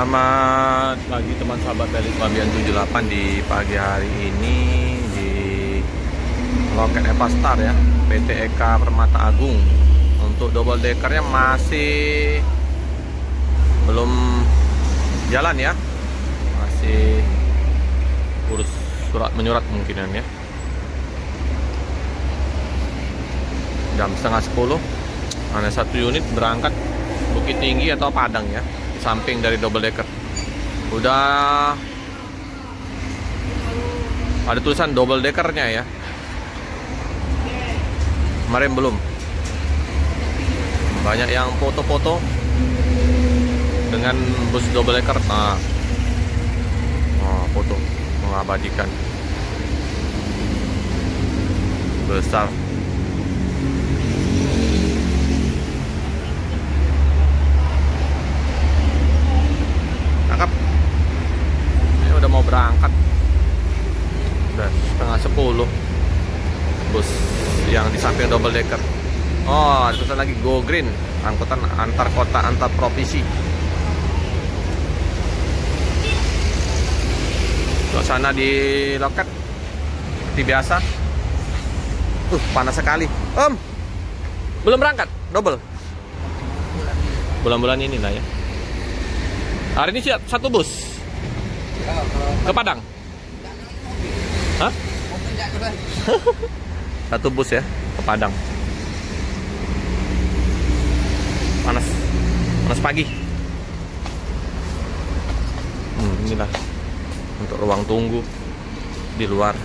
Selamat pagi teman sahabat dari Pambian 78 di pagi hari ini di loket Evastar ya, PT Eka Permata Agung. Untuk double deckernya masih belum jalan ya, masih urus surat menyurat mungkinan ya. Jam setengah 10 ada satu unit berangkat Bukit Tinggi atau Padang ya, samping dari double decker. Udah ada tulisan double deckernya ya, kemarin belum. Banyak yang foto-foto dengan bus double decker. Foto mengabadikan besar. Udah mau berangkat, udah setengah 10 bus yang di samping double decker. Ada tulisan lagi Go Green, angkutan antar kota antar provinsi. Suasana di loket seperti biasa. Panas sekali. Belum berangkat double bulan-bulan ini lah ya. Hari ini siap satu bus ke Padang. Hah? Satu bus ya ke Padang. Panas pagi. Inilah untuk ruang tunggu di luar.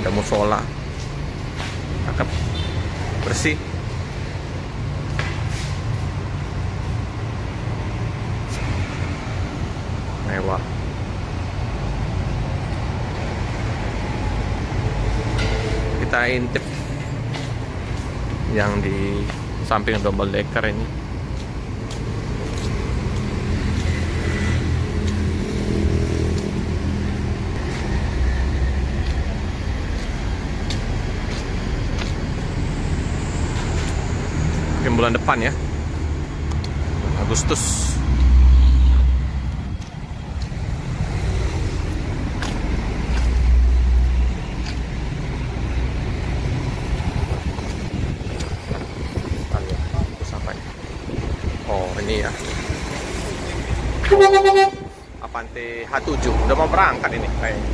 Ada musola, cakep, bersih. Mewah. Kita intip yang di samping double decker ini. Mungkin bulan depan ya, Agustus. Ini ya, Avante H7 udah mau berangkat ini kayaknya.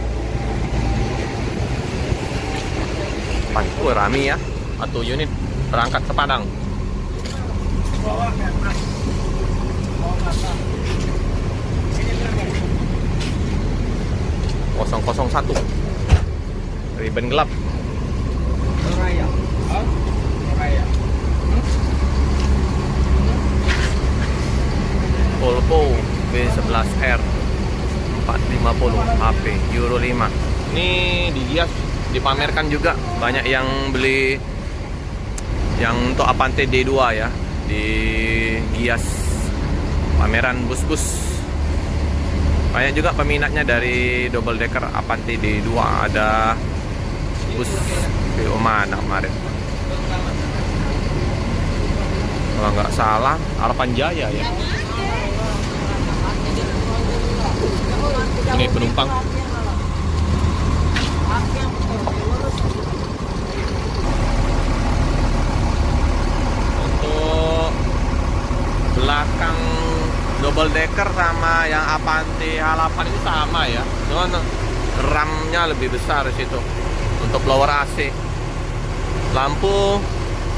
Rami ya, satu unit berangkat ke Padang. (001) ribbon gelap. Volvo B11R 450 HP Euro 5. Ini dihias, dipamerkan juga. Banyak yang beli yang untuk Avante D2 ya, di hias pameran bus-bus. Banyak juga peminatnya dari double decker Avante D2. Ada bus PO mana kemarin, kalau nggak salah Harapan Jaya ya. Ini penumpang. Untuk belakang double decker sama yang Avante H8 itu sama ya, cuman ramnya lebih besar di situ. Untuk blower AC, lampu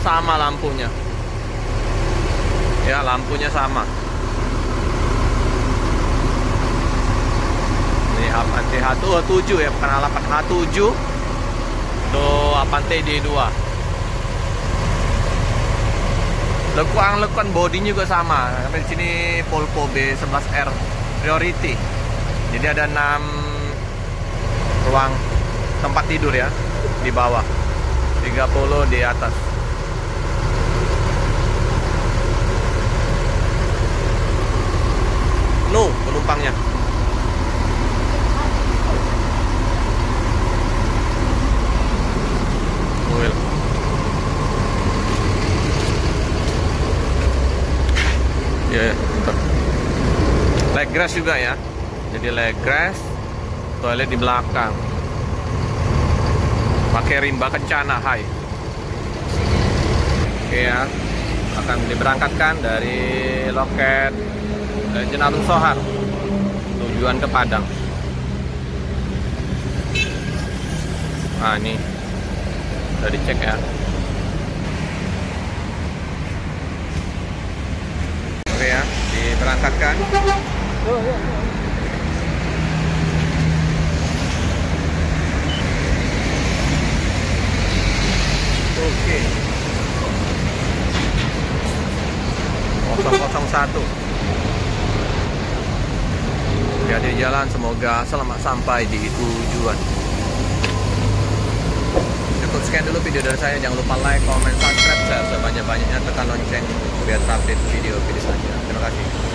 sama lampunya. Ya, lampunya sama. Avante H7 ya, bukan H8, H7 tuh Avante D2. Lekuan bodinya juga sama. Sampai di sini Volvo B11R Priority. Jadi ada 6 ruang tempat tidur ya di bawah, 30 di atas. Penumpangnya. Ya, bentar. grass juga ya. Jadi leg grass, toilet di belakang. Pakai rimba kencana high. Oke ya, akan diberangkatkan dari loket Jenarun Sohar tujuan ke Padang. Nah ini udah dicek ya. Oke ya, diberangkatkan. Oke. 001. Hati-hati di jalan, semoga selamat sampai di tujuan. Cukup sekian dulu video dari saya. Jangan lupa like, comment, subscribe, share sebanyak-banyaknya, tekan lonceng biar update video selanjutnya. Terima kasih.